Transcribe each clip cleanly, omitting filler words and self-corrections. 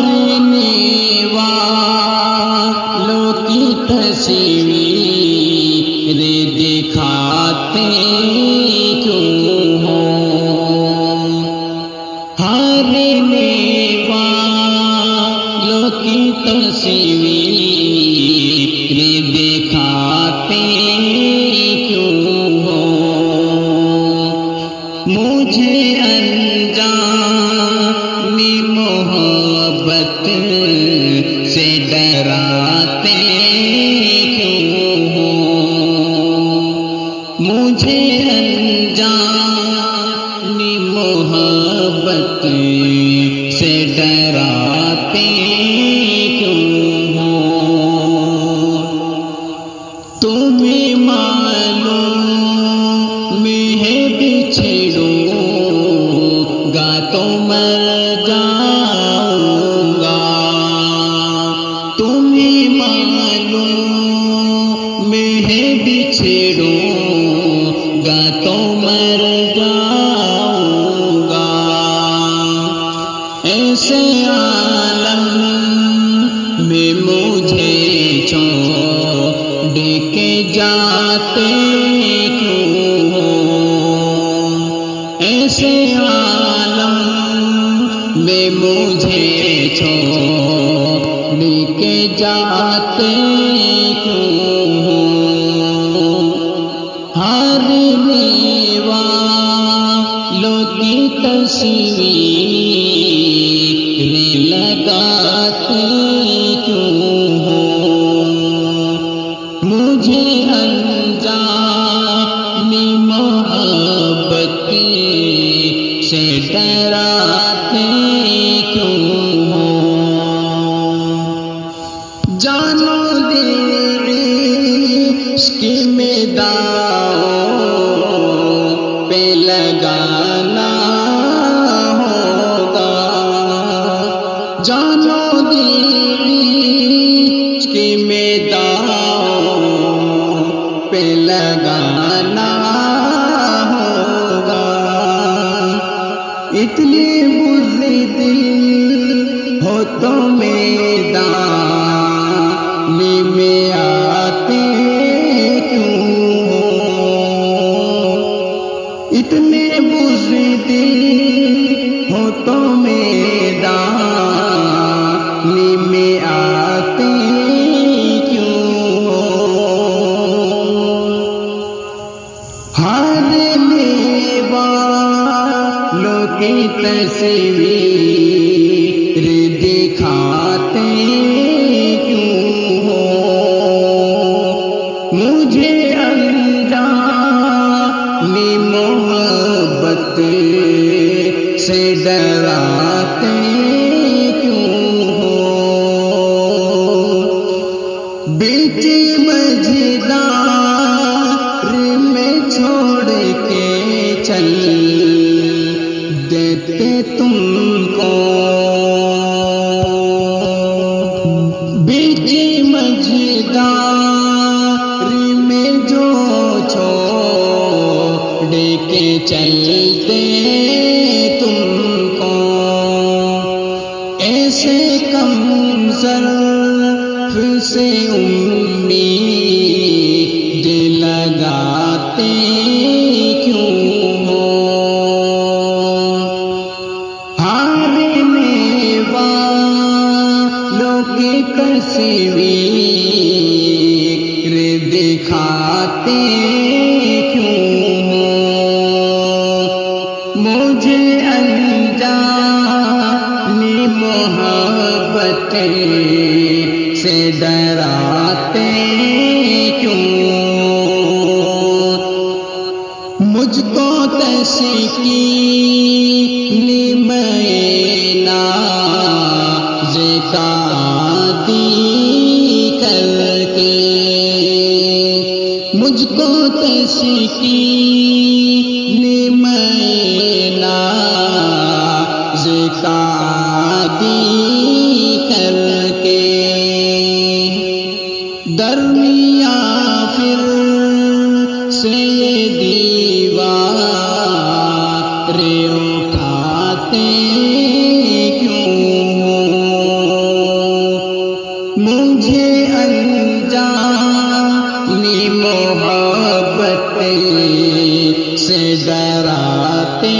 ہارنے والوں کی تصویر دکھاتے کیوں ہو؟ ہارنے والوں کی تصویر دکھاتے کیوں ہو؟ مجھے انجام محبت سے ڈراتے کیوں ہو؟ مجھے انجام محبت سے ڈراتے کیوں ہو؟ تمہیں معلوم ہے بچھڑوں گا تو مر جاؤں گا، تمہیں معلوم ہے بچھڑوں گا تو مر جاؤں گا۔ ایسے عالم میں مجھے چھوڑ کے جاتے کیوں ہو؟ ایسے عالم میں مجھے چھوڑ کے جاتے کیوں ہو؟ ہارنے والوں کی تصویر لگاتے کیوں ہو؟ مجھے انجام محبت سے ڈراتے کیوں ہو؟ جانو دل عشق میں داؤ پہ لگانا ہوگا، جانو دل عشق میں داؤ پہ لگانا ہوگا۔ اتنی بزدل ہو تو میدان میں آتے کیوں ہو؟ اتنے بزدل ہو تو میدان میں آتے کیوں ہو؟ ہارنے والوں کی تصویر دکھاتے کیوں ہو؟ مجھے انجام محبت سے ڈراتے کیوں ہو؟ بیچ مجھدار میں چھوڑ کے چل دیتے تم کو، بیچ مجدار میں جو چھوڑ کے چلتے تم کو، ایسے کم ظرف سے امید لگاتے کیوں ہو؟ ہارنے والوں کی تصویر دکھاتے کیوں ہو؟ مجھے انجام محبت سے ڈراتے کیوں؟ مجھ کو تسکین میں ناز کا عادی کر کے، مجھ کو تسکین میں ناز کا عادی کر کے، درمیاں پھر سے یہ دیوار اٹھاتے کیوں ہو؟ مجھے انجانی محبت سے ڈراتے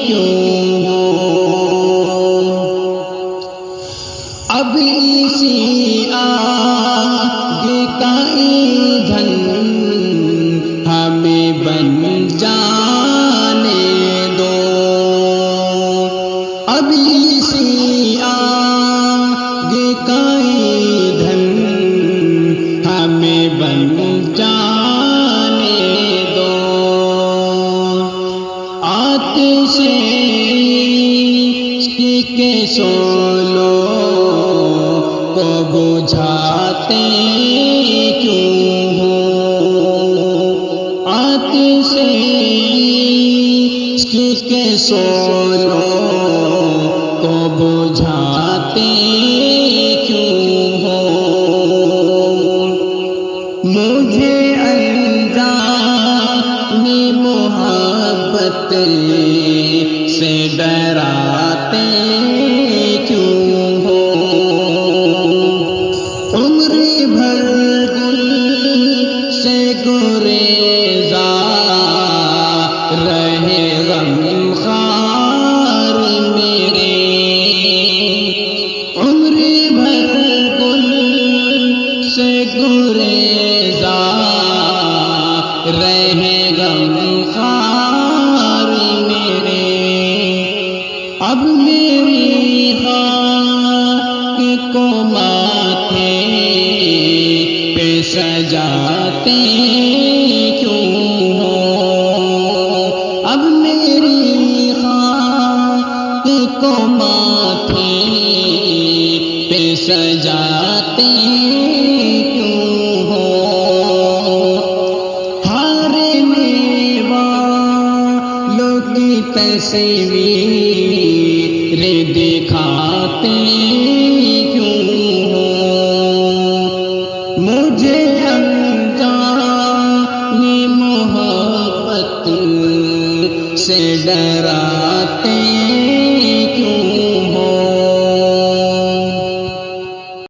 کیوں ہو؟ اب اسی آگ کا ایندھن ہمیں بن جانے دو، اب اسی آگ کا ایندھن ہمیں بن جانے دو، آتش کے شعلوں کو بجھاتے کیوں ہو؟ آتش کے شعلوں کو بجھاتے کیوں ہو؟ مجھے انجانی محبت سے ڈراتے کیوں ہو؟ عمر بھر گل سے گریزاں رہے غمخوار میرے، عمر بھر گل سے گریزاں رہے غمخوار میرے، اب میری خاک کو ماتھے پہ سجاتے کیوں ہو؟ اب میری خاک کو ماتھے پہ سجاتے کیوں ہو؟ ہارنے والوں کی تصویر دکھاتے کیوں ہو؟ مجھے انجانی محبت سے ڈراتے